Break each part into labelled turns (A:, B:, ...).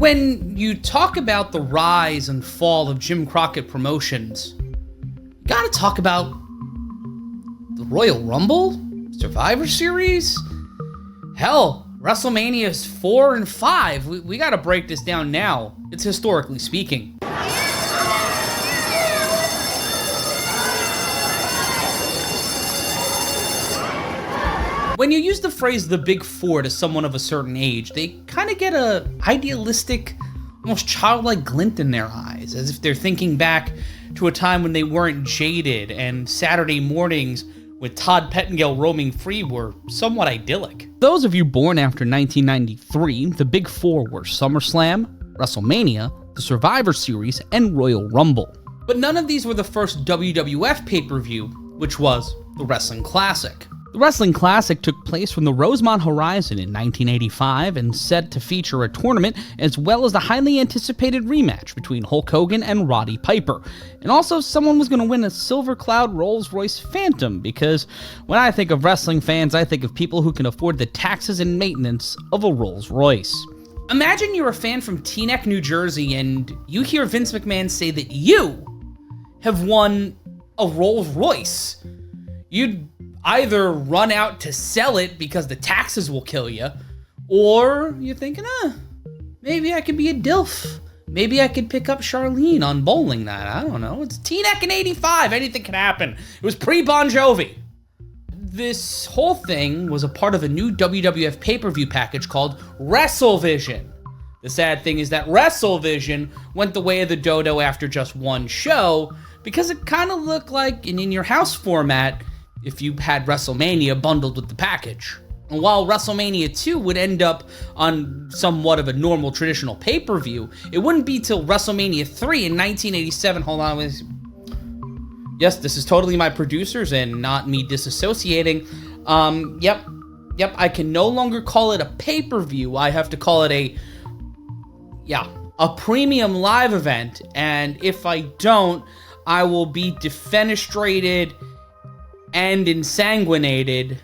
A: When you talk about the rise and fall of Jim Crockett Promotions, you gotta talk about the Royal Rumble, Survivor Series, hell, WrestleManias 4 and 5. We gotta break this down now. It's historically speaking. When you use the phrase the Big Four to someone of a certain age, they kind of get a idealistic, almost childlike glint in their eyes, as if they're thinking back to a time when they weren't jaded and Saturday mornings with Todd Pettengill roaming free were somewhat idyllic. Those of you born after 1993, the Big Four were SummerSlam, WrestleMania, the Survivor Series, and Royal Rumble. But none of these were the first WWF pay-per-view, which was the Wrestling Classic. The Wrestling Classic took place from the Rosemont Horizon in 1985 and set to feature a tournament as well as the highly anticipated rematch between Hulk Hogan and Roddy Piper. And also someone was going to win a Silver Cloud Rolls-Royce Phantom, because when I think of wrestling fans, I think of people who can afford the taxes and maintenance of a Rolls-Royce. Imagine you're a fan from Teaneck, New Jersey, and you hear Vince McMahon say that you have won a Rolls-Royce. You'd either run out to sell it because the taxes will kill you, or you're thinking, maybe I could be a DILF. Maybe I could pick up Charlene on bowling that. I don't know. It's Teaneck in 85. Anything can happen. It was pre-Bon Jovi. This whole thing was a part of a new WWF pay-per-view package called WrestleVision. The sad thing is that WrestleVision went the way of the dodo after just one show, because it kind of looked like an in-your-house format if you had WrestleMania bundled with the package. And while WrestleMania 2 would end up on somewhat of a normal traditional pay-per-view, it wouldn't be till WrestleMania 3 in 1987, hold on, yes, this is totally my producers and not me disassociating. Yep, I can no longer call it a pay-per-view, I have to call it a premium live event, and if I don't, I will be defenestrated and insanguinated.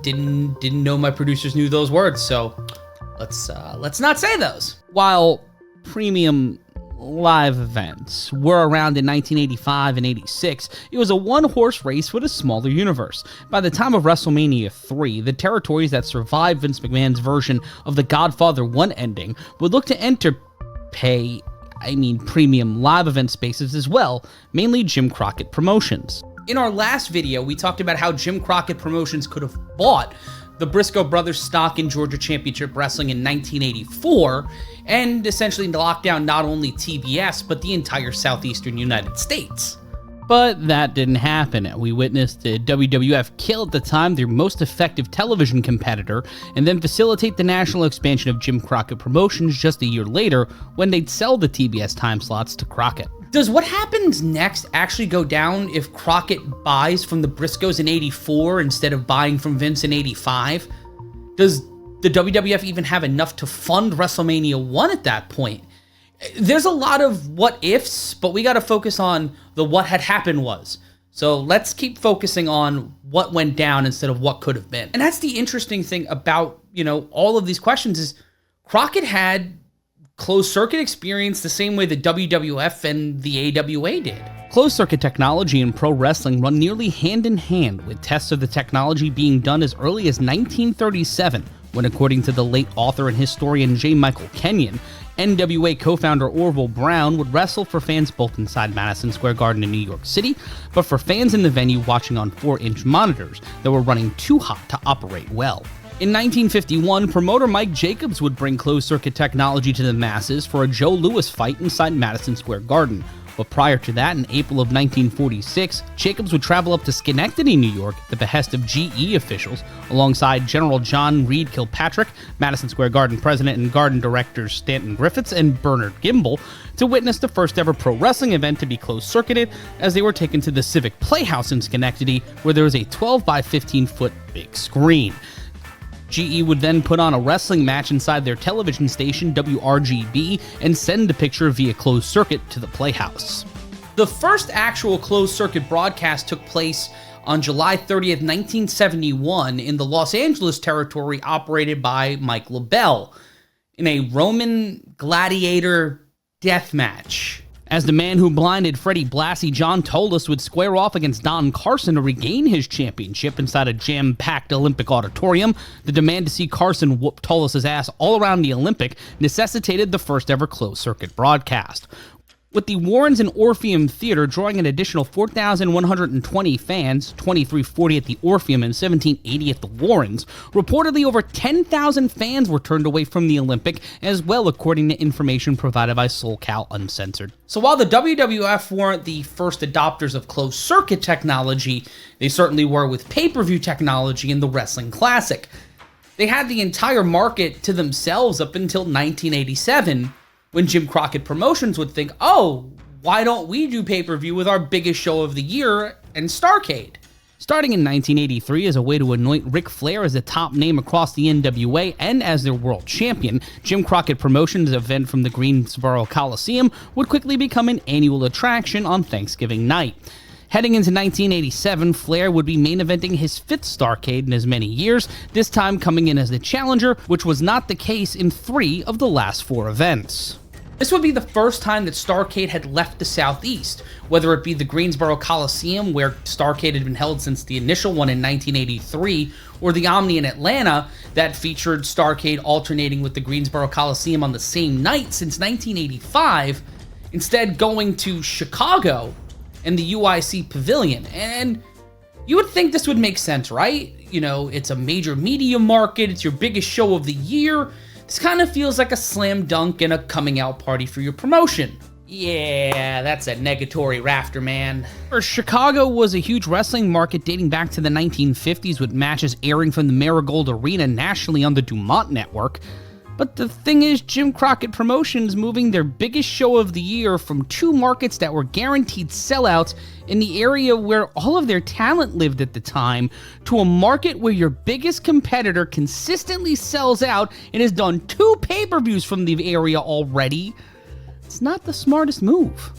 A: Didn't know my producers knew those words, so let's not say those. While premium live events were around in 1985 and 86, it was a one-horse race with a smaller universe. By the time of WrestleMania 3, the territories that survived Vince McMahon's version of the Godfather 1 ending would look to enter premium live event spaces as well, mainly Jim Crockett Promotions. In our last video, we talked about how Jim Crockett Promotions could have bought the Briscoe Brothers stock in Georgia Championship Wrestling in 1984, and essentially locked down not only TBS, but the entire southeastern United States. But that didn't happen. We witnessed the WWF kill at the time their most effective television competitor, and then facilitate the national expansion of Jim Crockett Promotions just a year later when they'd sell the TBS time slots to Crocket. Does what happens next actually go down if Crocket buys from the Briscoes in 84 instead of buying from Vince in 85? Does the WWF even have enough to fund WrestleMania 1 at that point? There's a lot of what ifs, but we got to focus on the what had happened was. So let's keep focusing on what went down instead of what could have been. And that's the interesting thing about, all of these questions is Crockett had closed circuit experience the same way the WWF and the AWA did. Closed circuit technology in pro wrestling run nearly hand in hand, with tests of the technology being done as early as 1937, when, according to the late author and historian J. Michael Kenyon, NWA co-founder Orville Brown would wrestle for fans both inside Madison Square Garden in New York City, but for fans in the venue watching on 4-inch monitors that were running too hot to operate well. In 1951, promoter Mike Jacobs would bring closed-circuit technology to the masses for a Joe Louis fight inside Madison Square Garden. But prior to that, in April of 1946, Jacobs would travel up to Schenectady, New York, at the behest of GE officials, alongside General John Reed Kilpatrick, Madison Square Garden president and garden directors Stanton Griffiths and Bernard Gimble, to witness the first ever pro wrestling event to be closed-circuited, as they were taken to the Civic Playhouse in Schenectady, where there was a 12 by 15-foot big screen. GE would then put on a wrestling match inside their television station, WRGB, and send the picture via closed circuit to the Playhouse. The first actual closed circuit broadcast took place on July 30th, 1971 in the Los Angeles territory operated by Mike LaBelle in a Roman gladiator death match. As the man who blinded Freddie Blassie, John Tolos, would square off against Don Carson to regain his championship inside a jam-packed Olympic auditorium, the demand to see Carson whoop Tolos' ass all around the Olympic necessitated the first-ever closed-circuit broadcast. With the Warrens and Orpheum Theater drawing an additional 4,120 fans, 2,340 at the Orpheum and 1,780 at the Warrens, reportedly over 10,000 fans were turned away from the Olympic as well, according to information provided by SoulCal Uncensored. So while the WWF weren't the first adopters of closed-circuit technology, they certainly were with pay-per-view technology in the Wrestling Classic. They had the entire market to themselves up until 1987, when Jim Crockett Promotions would think, oh, why don't we do pay-per-view with our biggest show of the year and Starrcade? Starting in 1983 as a way to anoint Ric Flair as the top name across the NWA and as their world champion, Jim Crockett Promotions' event from the Greensboro Coliseum would quickly become an annual attraction on Thanksgiving night. Heading into 1987, Flair would be main eventing his fifth Starrcade in as many years, this time coming in as the challenger, which was not the case in 3 of the last 4 events. This would be the first time that Starrcade had left the Southeast, whether it be the Greensboro Coliseum, where Starrcade had been held since the initial one in 1983, or the Omni in Atlanta, that featured Starrcade alternating with the Greensboro Coliseum on the same night since 1985, instead going to Chicago and the UIC Pavilion. And you would think this would make sense, right? You know, it's a major media market, it's your biggest show of the year. This kind of feels like a slam dunk and a coming out party for your promotion. Yeah, that's a negatory rafter, man. Chicago was a huge wrestling market dating back to the 1950s, with matches airing from the Marigold Arena nationally on the Dumont Network. But the thing is, Jim Crockett Promotions moving their biggest show of the year from 2 markets that were guaranteed sellouts in the area where all of their talent lived at the time, to a market where your biggest competitor consistently sells out and has done 2 pay-per-views from the area already. It's not the smartest move.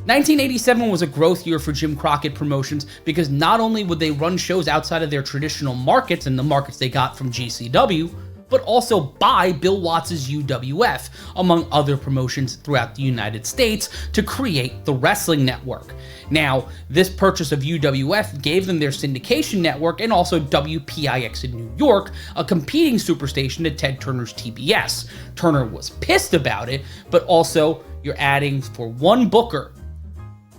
A: 1987 was a growth year for Jim Crockett Promotions because not only would they run shows outside of their traditional markets and the markets they got from GCW, but also buy Bill Watts' UWF, among other promotions throughout the United States, to create the Wrestling Network. Now, this purchase of UWF gave them their syndication network and also WPIX in New York, a competing superstation to Ted Turner's TBS. Turner was pissed about it, but also you're adding for 1 booker,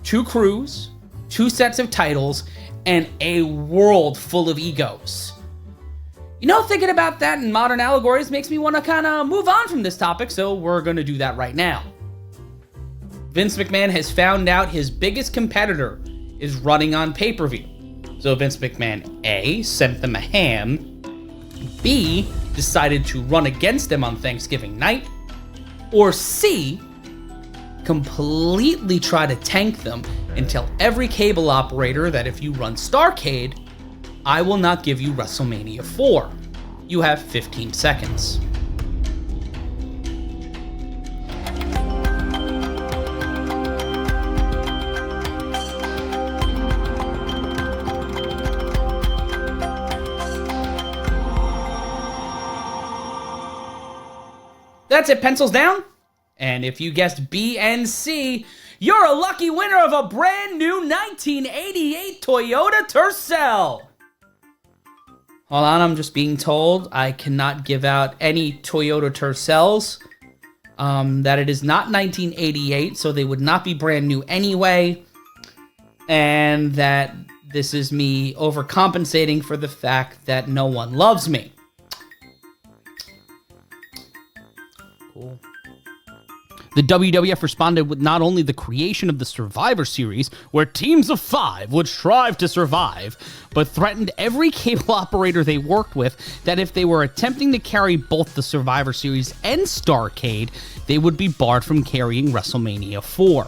A: 2 crews, 2 sets of titles, and a world full of egos. You know, thinking about that in modern allegories makes me want to kind of move on from this topic, so we're going to do that right now. Vince McMahon has found out his biggest competitor is running on pay-per-view. So Vince McMahon, A, sent them a ham, B, decided to run against them on Thanksgiving night, or C, completely try to tank them and tell every cable operator that if you run Starrcade, I will not give you WrestleMania 4. You have 15 seconds. That's it, pencils down. And if you guessed B and C, you're a lucky winner of a brand new 1988 Toyota Tercel. Hold on, I'm just being told I cannot give out any Toyota Tercels. That it is not 1988, so they would not be brand new anyway. And that this is me overcompensating for the fact that no one loves me. Cool. The WWF responded with not only the creation of the Survivor Series, where teams of 5 would strive to survive, but threatened every cable operator they worked with that if they were attempting to carry both the Survivor Series and Starrcade, they would be barred from carrying WrestleMania 4.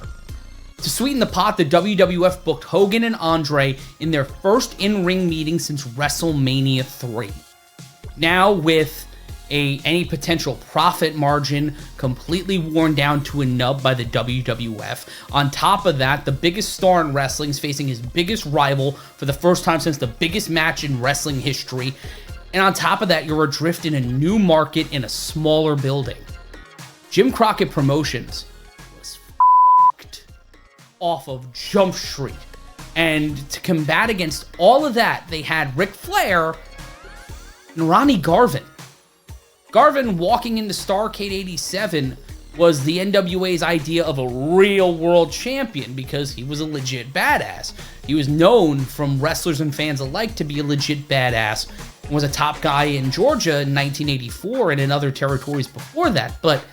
A: To sweeten the pot, the WWF booked Hogan and Andre in their first in-ring meeting since WrestleMania 3. Now with any potential profit margin completely worn down to a nub by the WWF. On top of that, the biggest star in wrestling is facing his biggest rival for the first time since the biggest match in wrestling history. And on top of that, you're adrift in a new market in a smaller building. Jim Crockett Promotions was f***ed off of Jump Street. And to combat against all of that, they had Ric Flair and Ronnie Garvin. Garvin walking into Starrcade 87 was the NWA's idea of a real world champion because he was a legit badass. He was known from wrestlers and fans alike to be a legit badass and was a top guy in Georgia in 1984 and in other territories before that, but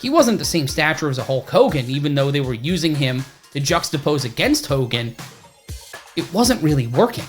A: he wasn't the same stature as a Hulk Hogan, even though they were using him to juxtapose against Hogan. It wasn't really working.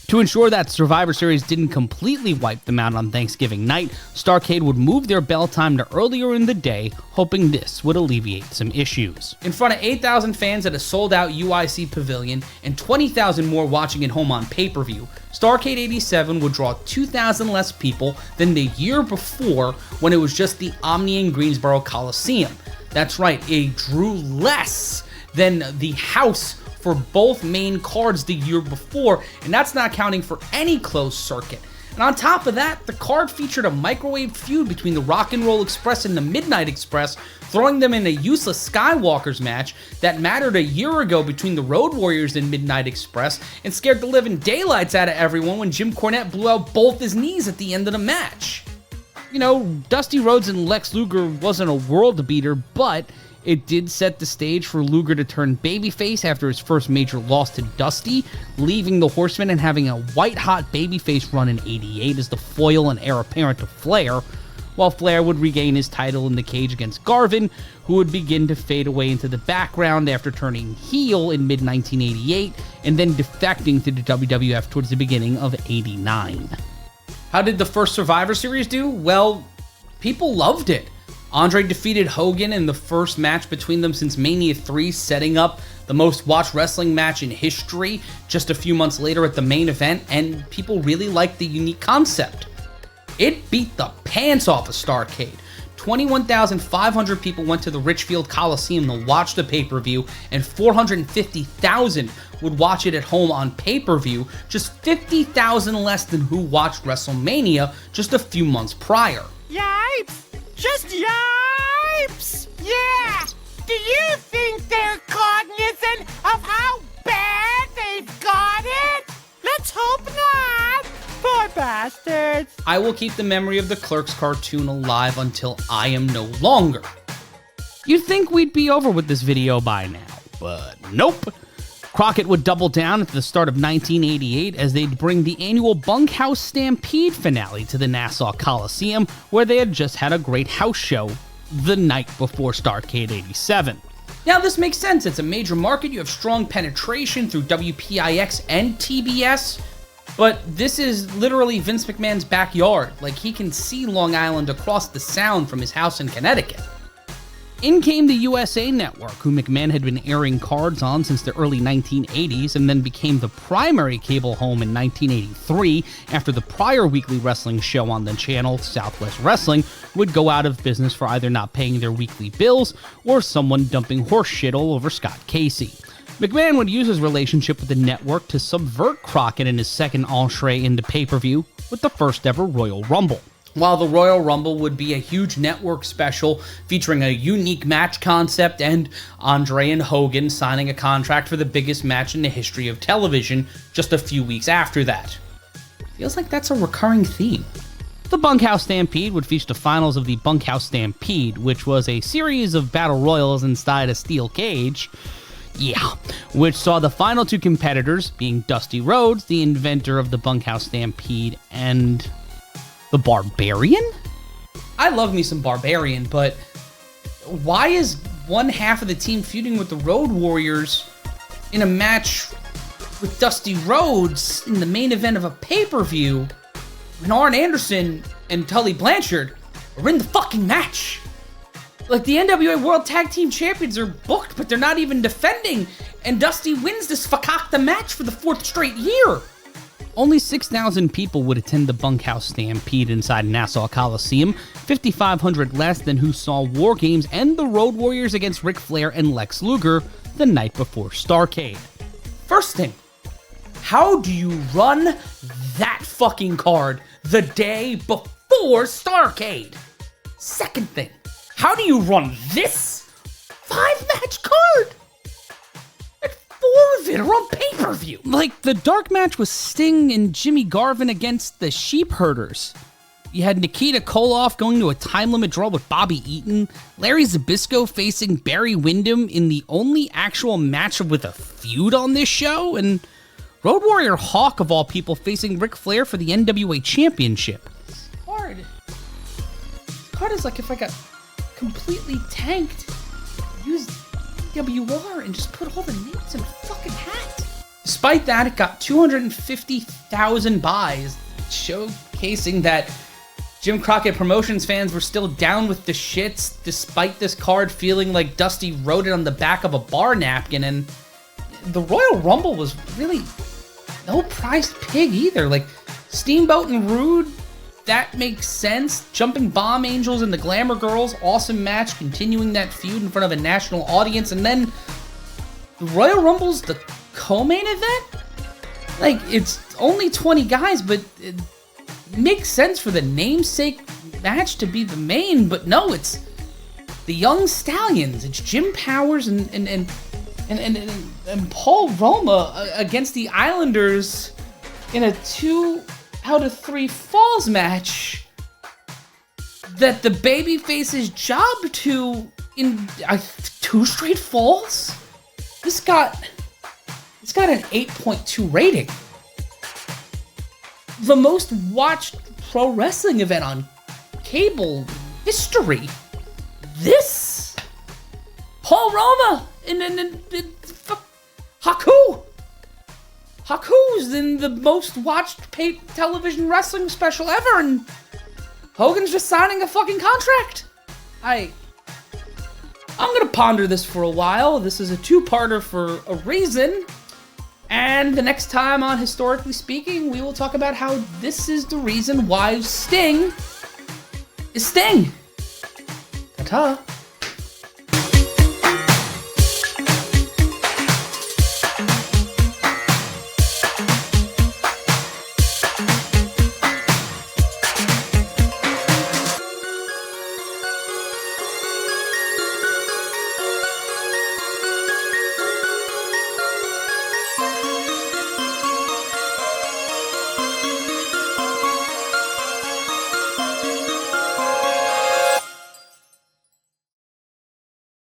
A: To ensure that Survivor Series didn't completely wipe them out on Thanksgiving night, Starrcade would move their bell time to earlier in the day, hoping this would alleviate some issues. In front of 8,000 fans at a sold-out UIC pavilion and 20,000 more watching at home on pay-per-view, Starrcade 87 would draw 2,000 less people than the year before when it was just the Omni in Greensboro Coliseum. That's right, it drew less than the house for both main cards the year before, and that's not counting for any closed circuit. And on top of that, the card featured a microwave feud between the Rock and Roll Express and the Midnight Express, throwing them in a useless Skywalkers match that mattered a year ago between the Road Warriors and Midnight Express, and scared the living daylights out of everyone when Jim Cornette blew out both his knees at the end of the match. You know, Dusty Rhodes and Lex Luger wasn't a world beater, but it did set the stage for Luger to turn babyface after his first major loss to Dusty, leaving the Horsemen and having a white-hot babyface run in '88 as the foil and heir apparent to Flair, while Flair would regain his title in the cage against Garvin, who would begin to fade away into the background after turning heel in mid-1988 and then defecting to the WWF towards the beginning of '89. How did the first Survivor Series do? Well, people loved it. Andre defeated Hogan in the first match between them since Mania 3, setting up the most watched wrestling match in history just a few months later at the main event, and people really liked the unique concept. It beat the pants off of Starrcade. 21,500 people went to the Richfield Coliseum to watch the pay-per-view, and 450,000 would watch it at home on pay-per-view, just 50,000 less than who watched WrestleMania just a few months prior.
B: Yipes! Just yipes! Yeah! Do you think they're cognizant of how bad they've got it? Let's hope not! Poor bastards!
A: I will keep the memory of the Clerks cartoon alive until I am no longer. You'd think we'd be over with this video by now, but nope. Crocket would double down at the start of 1988 as they'd bring the annual Bunkhouse Stampede finale to the Nassau Coliseum, where they had just had a great house show the night before Starrcade 87. Now this makes sense, it's a major market, you have strong penetration through WPIX and TBS, but this is literally Vince McMahon's backyard, like he can see Long Island across the Sound from his house in Connecticut. In came the USA Network, who McMahon had been airing cards on since the early 1980s and then became the primary cable home in 1983 after the prior weekly wrestling show on the channel, Southwest Wrestling, would go out of business for either not paying their weekly bills or someone dumping horse shit all over Scott Casey. McMahon would use his relationship with the network to subvert Crockett in his second entree into pay-per-view with the first ever Royal Rumble. While the Royal Rumble would be a huge network special featuring a unique match concept and Andre and Hogan signing a contract for the biggest match in the history of television just a few weeks after that. Feels like that's a recurring theme. The Bunkhouse Stampede would feature the finals of the Bunkhouse Stampede, which was a series of battle royals inside a steel cage. Yeah, which saw the final two competitors being Dusty Rhodes, the inventor of the Bunkhouse Stampede, and the Barbarian? I love me some Barbarian, but why is one half of the team feuding with the Road Warriors in a match with Dusty Rhodes in the main event of a pay-per-view when Arn Anderson and Tully Blanchard are in the fucking match? Like, the NWA World Tag Team Champions are booked, but they're not even defending, and Dusty wins this fakakta match for the 4th straight year. Only 6,000 people would attend the Bunkhouse Stampede inside Nassau Coliseum, 5,500 less than who saw War Games and the Road Warriors against Ric Flair and Lex Luger the night before Starrcade. First thing, how do you run that fucking card the day before Starrcade? Second thing, how do you run this 5-match card? And 4 of it are on pay-per-view. Like, the dark match was Sting and Jimmy Garvin against the Sheep Herders. You had Nikita Koloff going to a time limit draw with Bobby Eaton, Larry Zbyszko facing Barry Windham in the only actual match with a feud on this show, and Road Warrior Hawk, of all people, facing Ric Flair for the NWA Championship. It's hard. It's hard as, like, if I got completely tanked, use WR and just put all the names in a fucking hat. Despite that, it got 250,000 buys, showcasing that Jim Crockett Promotions fans were still down with the shits, despite this card feeling like Dusty wrote it on the back of a bar napkin, and the Royal Rumble was really no prized pig either. Like, Steamboat and Rude, that makes sense. Jumping Bomb Angels and the Glamour Girls, awesome match, continuing that feud in front of a national audience. And then the Royal Rumble's the co-main event? Like, it's only 20 guys, but it makes sense for the namesake match to be the main, but no, it's the Young Stallions. It's Jim Powers and Paul Roma against the Islanders in a 2 out of 3 falls match that the babyfaces jobbed to in 2 straight falls. It's got an 8.2 rating. The most watched pro wrestling event on cable history. This Paul Roma and Haku. Haku's in the most watched paid television wrestling special ever, and Hogan's just signing a fucking contract. I'm gonna ponder this for a while. This is a 2-parter for a reason. And the next time on Historically Speaking, we will talk about how this is the reason why Sting is Sting. Ta-ta.